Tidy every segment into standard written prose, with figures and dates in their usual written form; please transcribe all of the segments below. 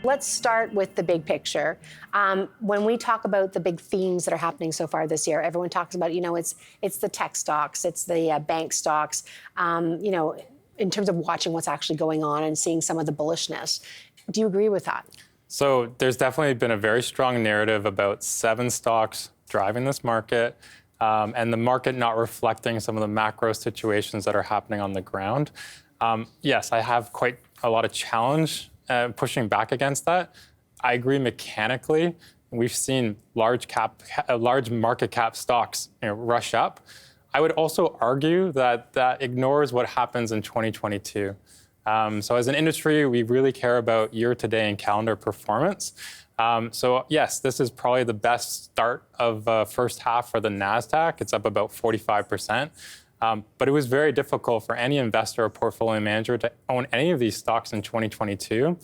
Let's start with the big picture. When we talk about the big themes that are happening so far this year, everyone talks about, it's the tech stocks, it's the bank stocks, in terms of watching what's actually going on and seeing some of the bullishness. Do you agree with that? So there's definitely been a very strong narrative about 7 stocks driving this market, and the market not reflecting some of the macro situations that are happening on the ground. Yes, I have quite a lot of challenge pushing back against that. I agree mechanically. We've seen large market cap stocks rush up. I would also argue that that ignores what happens in 2022. So as an industry, we really care about year-to-date and calendar performance. So yes, this is probably the best start of first half for the NASDAQ. It's up about 45%. But it was very difficult for any investor or portfolio manager to own any of these stocks in 2022.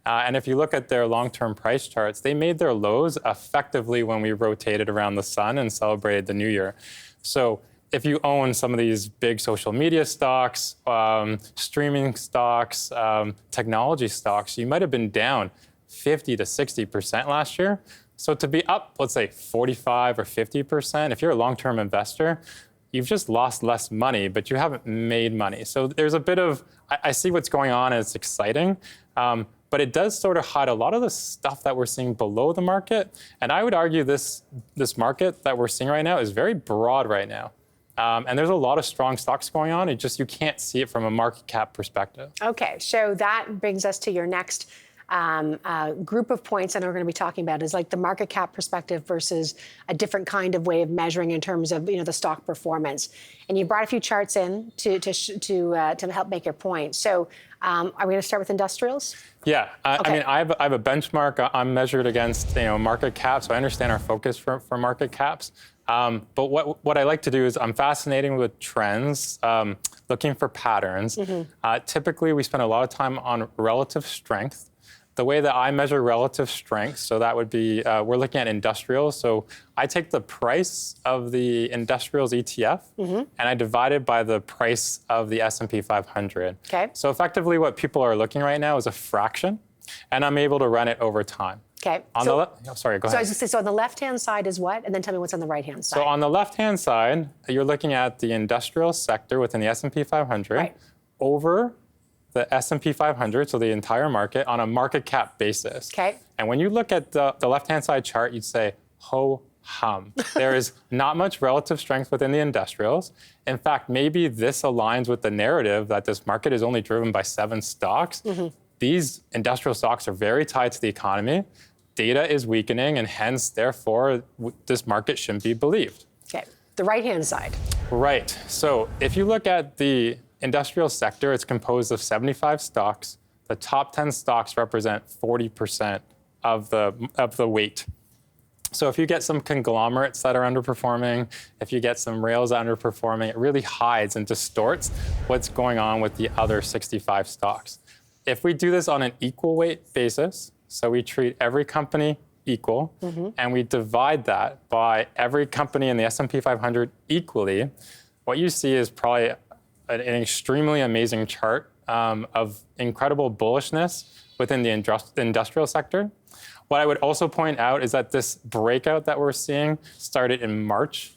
And if you look at their long-term price charts, they made their lows effectively when we rotated around the sun and celebrated the new year. So if you own some of these big social media stocks, streaming stocks, technology stocks, you might have been down 50 to 60% last year. So to be up, let's say 45 or 50%, if you're a long-term investor, you've just lost less money, but you haven't made money. So there's a bit of, I see what's going on and it's exciting, but it does sort of hide a lot of the stuff that we're seeing below the market. And I would argue this market that we're seeing right now is very broad right now. And there's a lot of strong stocks going on. It just, you can't see it from a market cap perspective. Okay, so that brings us to your next group of points that we're going to be talking about is like the market cap perspective versus a different kind of way of measuring in terms of the stock performance. And you brought a few charts in to help make your point. So are we going to start with industrials? Yeah, Okay. I mean, I have a benchmark. I'm measured against market caps, so I understand our focus for market caps. But what I like to do is I'm fascinated with trends, looking for patterns. Mm-hmm. Typically, we spend a lot of time on relative strength. The way that I measure relative strength, so that would be, we're looking at industrials. So I take the price of the industrials ETF, mm-hmm. and I divide it by the price of the S&P 500. Okay. So effectively what people are looking right now is a fraction, and I'm able to run it over time. Okay. Sorry, go ahead. So I was just saying, so on the left-hand side is what? And then tell me what's on the right-hand side. So on the left-hand side, you're looking at the industrial sector within the S&P 500 right. over the S&P 500, so the entire market, on a market cap basis. Okay. And when you look at the left-hand side chart, you'd say, ho-hum. There is not much relative strength within the industrials. In fact, maybe this aligns with the narrative that this market is only driven by 7 stocks. Mm-hmm. These industrial stocks are very tied to the economy. Data is weakening, and hence, therefore, this market shouldn't be believed. Okay. The right-hand side. Right. So if you look at the industrial sector, it's composed of 75 stocks. The top 10 stocks represent 40% of the weight. So if you get some conglomerates that are underperforming, if you get some rails underperforming, it really hides and distorts what's going on with the other 65 stocks. If we do this on an equal weight basis, so we treat every company equal, mm-hmm. and we divide that by every company in the S&P 500 equally, what you see is probably an extremely amazing chart of incredible bullishness within the industrial sector. What I would also point out is that this breakout that we're seeing started in March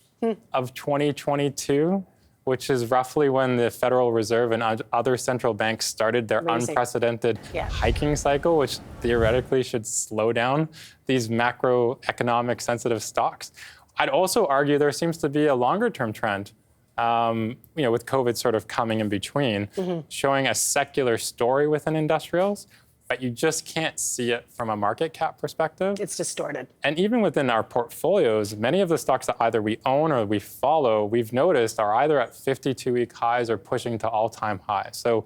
of 2022, which is roughly when the Federal Reserve and other central banks started their unprecedented hiking cycle, which theoretically should slow down these macroeconomic sensitive stocks. I'd also argue there seems to be a longer-term trend, with COVID sort of coming in between, mm-hmm. showing a secular story within industrials, but you just can't see it from a market cap perspective. It's distorted. And even within our portfolios, many of the stocks that either we own or we follow, we've noticed are either at 52-week highs or pushing to all-time highs. So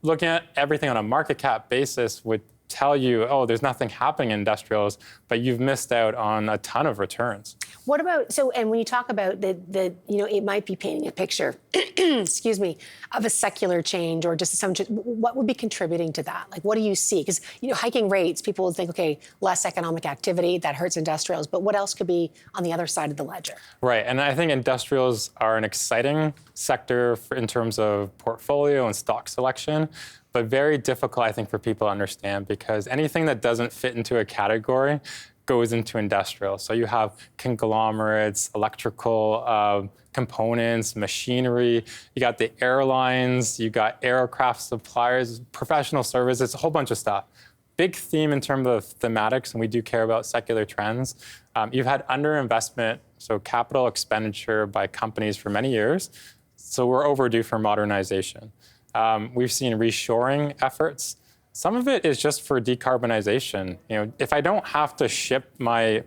looking at everything on a market cap basis would tell you, oh, there's nothing happening in industrials, but you've missed out on a ton of returns. What about, so, and when you talk about it might be painting a picture, excuse me, of a secular change or just some, what would be contributing to that? Like, what do you see? Because, hiking rates, people would think, okay, less economic activity, that hurts industrials, but what else could be on the other side of the ledger? Right, and I think industrials are an exciting sector in terms of portfolio and stock selection, but very difficult, I think, for people to understand because anything that doesn't fit into a category goes into industrial. So you have conglomerates, electrical components, machinery, you got the airlines, you got aircraft suppliers, professional services, a whole bunch of stuff. Big theme in terms of thematics, and we do care about secular trends. You've had underinvestment, so capital expenditure by companies for many years, so we're overdue for modernization. We've seen reshoring efforts. Some of it is just for decarbonization. If I don't have to ship my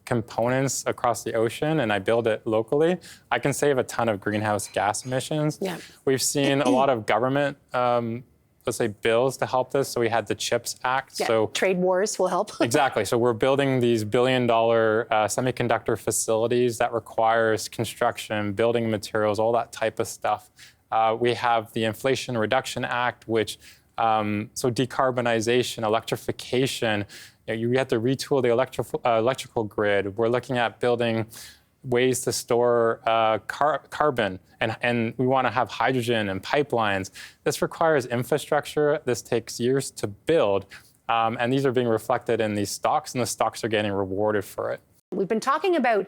components across the ocean and I build it locally, I can save a ton of greenhouse gas emissions. Yeah. We've seen a lot of government, let's say, bills to help this. So we had the CHIPS Act. Yeah. So trade wars will help. Exactly. So we're building these billion-dollar semiconductor facilities that requires construction, building materials, all that type of stuff. We have the Inflation Reduction Act, which so decarbonization, electrification, you have to retool the electrical grid. We're looking at building ways to store carbon, and we want to have hydrogen and pipelines. This requires infrastructure. This takes years to build, and these are being reflected in these stocks, and the stocks are getting rewarded for it. We've been talking about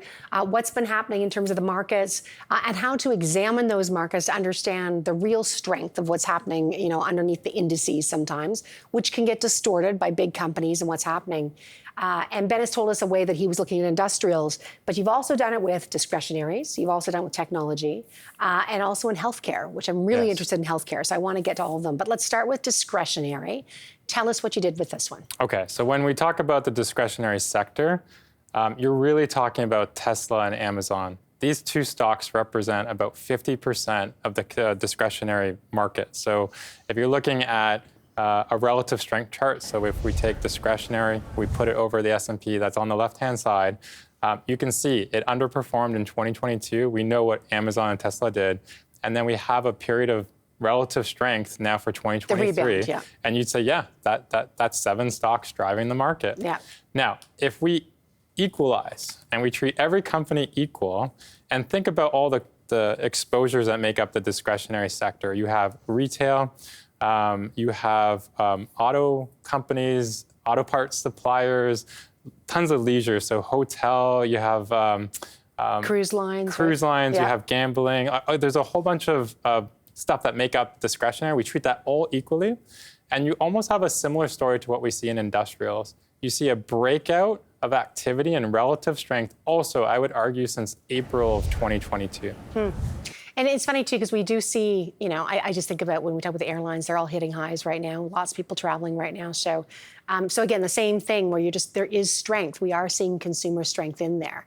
what's been happening in terms of the markets and how to examine those markets to understand the real strength of what's happening, underneath the indices sometimes, which can get distorted by big companies and what's happening. And Ben has told us a way that he was looking at industrials, but you've also done it with discretionaries. You've also done it with technology and also in healthcare, which I'm really interested in healthcare. So I want to get to all of them. But let's start with discretionary. Tell us what you did with this one. Okay, so when we talk about the discretionary sector, you're really talking about Tesla and Amazon. These two stocks represent about 50% of the discretionary market. So if you're looking at a relative strength chart, so if we take discretionary, we put it over the S&P, that's on the left-hand side, you can see it underperformed in 2022. We know what Amazon and Tesla did. And then we have a period of relative strength now for 2023. The rebound, yeah. And you'd say, yeah, that's 7 stocks driving the market. Yeah. Now, if we equalize and we treat every company equal and think about all the exposures that make up the discretionary sector. You have retail, you have auto companies, auto parts suppliers, tons of leisure. So hotel, you have cruise lines. You Yeah. have gambling. There's a whole bunch of stuff that make up discretionary. We treat that all equally. And you almost have a similar story to what we see in industrials. You see a breakout of activity and relative strength also, I would argue, since April of 2022. And it's funny, too, because we do see, I just think about when we talk about the airlines, they're all hitting highs right now. Lots of people traveling right now. So again, the same thing where there is strength. We are seeing consumer strength in there.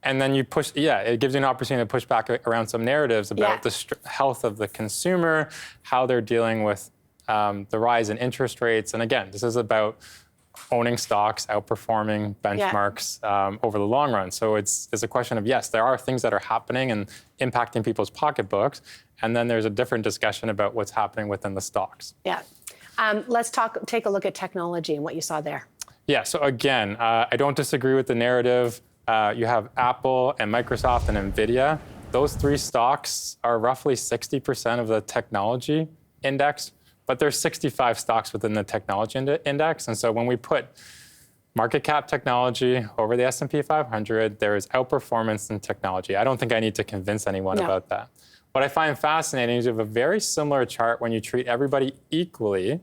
And then you push, it gives you an opportunity to push back around some narratives about the health of the consumer, how they're dealing with the rise in interest rates. And again, this is about owning stocks, outperforming benchmarks over the long run. So it's a question of, yes, there are things that are happening and impacting people's pocketbooks. And then there's a different discussion about what's happening within the stocks. Yeah. Let's take a look at technology and what you saw there. Yeah, so again, I don't disagree with the narrative. You have Apple and Microsoft and NVIDIA. Those 3 stocks are roughly 60% of the technology index. But there's 65 stocks within the technology index. And so when we put market cap technology over the S&P 500, there is outperformance in technology. I don't think I need to convince anyone about that. What I find fascinating is you have a very similar chart when you treat everybody equally.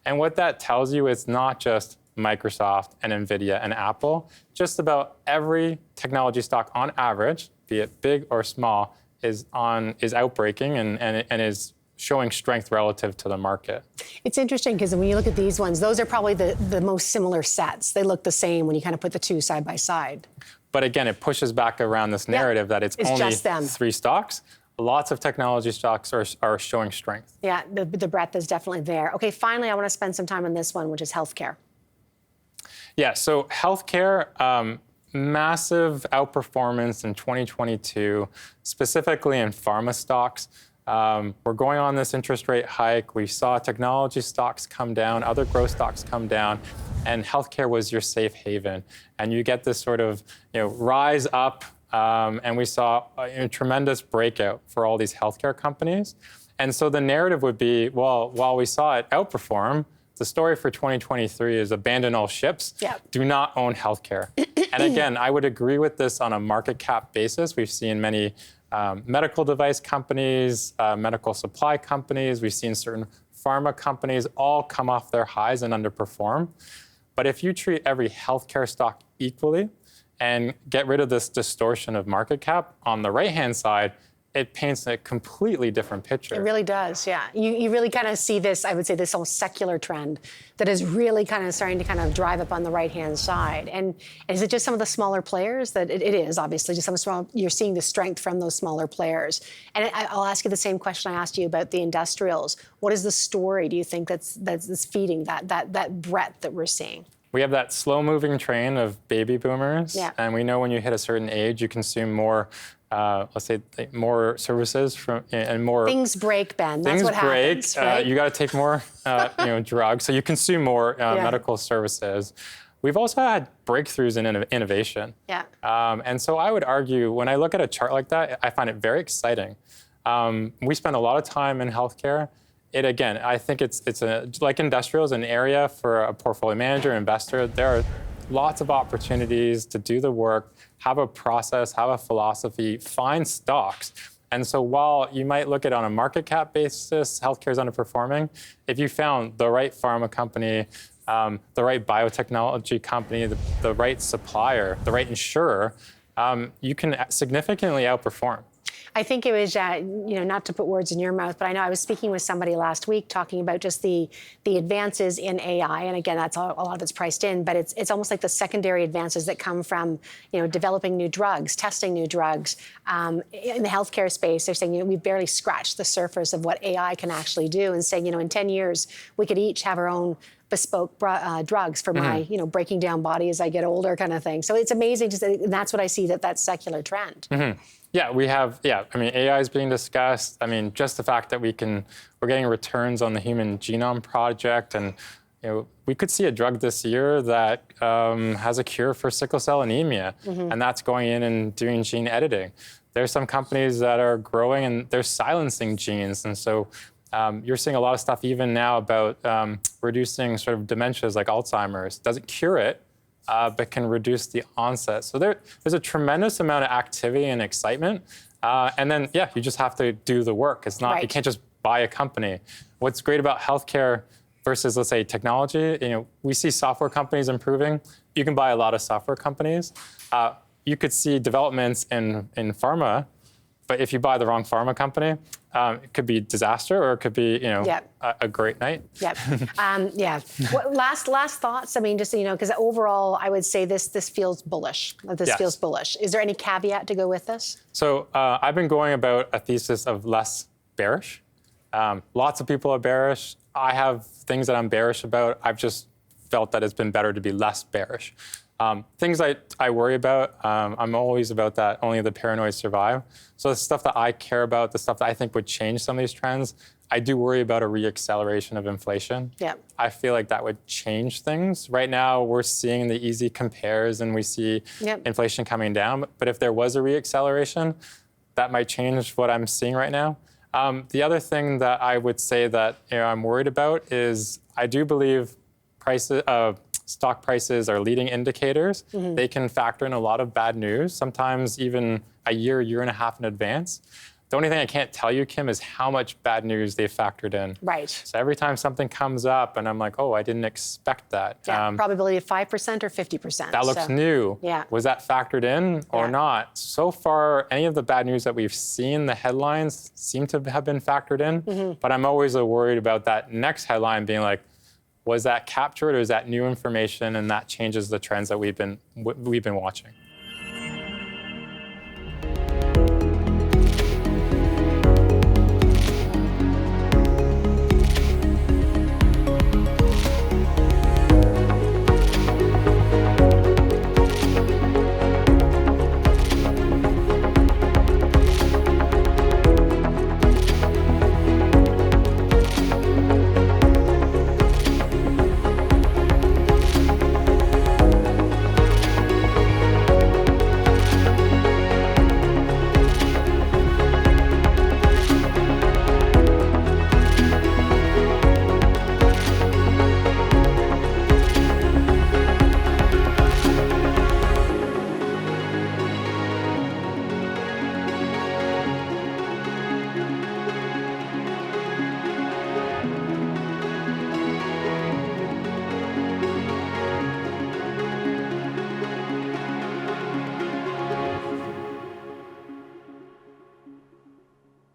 And what that tells you is not just Microsoft and NVIDIA and Apple, just about every technology stock on average, be it big or small, is outbreaking and is showing strength relative to the market. It's interesting because when you look at these ones, those are probably the most similar sets. They look the same when you kind of put the 2 side by side. But again, it pushes back around this narrative that it's only just them. 3 stocks. Lots of technology stocks are showing strength. Yeah, the breadth is definitely there. Okay, finally, I want to spend some time on this one, which is healthcare. Yeah, so healthcare, massive outperformance in 2022, specifically in pharma stocks. We're going on this interest rate hike. We saw technology stocks come down, other growth stocks come down, and healthcare was your safe haven. And you get this sort of rise up, and we saw a tremendous breakout for all these healthcare companies. And so the narrative would be, well, while we saw it outperform, the story for 2023 is abandon all ships, do not own healthcare. And again, I would agree with this on a market cap basis. We've seen many medical device companies, medical supply companies. We've seen certain pharma companies all come off their highs and underperform. But if you treat every healthcare stock equally and get rid of this distortion of market cap, on the right-hand side, it paints a completely different picture. It really does, yeah. You really kind of see this, I would say, this whole secular trend that is really kind of starting to kind of drive up on the right-hand side. And is it just some of the smaller players? That it is, obviously, just some small, you're seeing the strength from those smaller players. And I'll ask you the same question I asked you about the industrials. What is the story, do you think, that's feeding that breadth that we're seeing? We have that slow-moving train of baby boomers, and we know when you hit a certain age, you consume more, let's say, more services and more. Things break, Ben. That's what happens. Right? You got to take more, drugs, so you consume more medical services. We've also had breakthroughs in innovation. Yeah. And so I would argue, when I look at a chart like that, I find it very exciting. We spend a lot of time in healthcare. Again, I think it's like industrials, an area for a portfolio manager, investor. There are lots of opportunities to do the work, have a process, have a philosophy, find stocks. And so while you might look at it on a market cap basis, healthcare is underperforming, if you found the right pharma company, the right biotechnology company, the right supplier, the right insurer, you can significantly outperform. I think it was, not to put words in your mouth, but I know I was speaking with somebody last week talking about just the advances in AI. And again, that's a lot of it's priced in, but it's almost like the secondary advances that come from, developing new drugs, testing new drugs. In the healthcare space, they're saying, we've barely scratched the surface of what AI can actually do, and saying, in 10 years, we could each have our own bespoke drugs for my, breaking down body as I get older kind of thing. So it's amazing to say, and that's what I see, that's secular trend. Mm-hmm. Yeah, we have, AI is being discussed. Just the fact that we're getting returns on the Human Genome Project, and we could see a drug this year that has a cure for sickle cell anemia, and that's going in and doing gene editing. There's some companies that are growing and they're silencing genes, and so you're seeing a lot of stuff even now about reducing sort of dementias like Alzheimer's. Doesn't cure it, but can reduce the onset. So there's a tremendous amount of activity and excitement. And then, you just have to do the work. It's not, You can't just buy a company. What's great about healthcare versus, let's say, technology, we see software companies improving. You can buy a lot of software companies. You could see developments in pharma, but if you buy the wrong pharma company, it could be disaster, or it could be, a great night. Yep. Last thoughts. Just because overall, I would say this feels bullish. Feels bullish. Is there any caveat to go with this? So I've been going about a thesis of less bearish. Lots of people are bearish. I have things that I'm bearish about. I've just felt that it's been better to be less bearish. Things I worry about, I'm always about that, only the paranoid survive. So the stuff that I care about, the stuff that I think would change some of these trends, I do worry about a reacceleration of inflation. Yeah. I feel like that would change things. Right now, we're seeing the easy compares and we see inflation coming down. But if there was a reacceleration, that might change what I'm seeing right now. The other thing that I would say that I'm worried about is I do believe stock prices are leading indicators. They can factor in a lot of bad news, sometimes even a year and a half in advance. The only thing I can't tell you, Kim, is how much bad news they've factored in. Right. So every time something comes up and I'm like, I didn't expect that. Yeah, probability of 5% or 50%. That looks new. Yeah. Was that factored in or not? So far, any of the bad news that we've seen, the headlines seem to have been factored in. But I'm always worried about that next headline being like, was that captured or is that new information, and that changes the trends that we've been watching?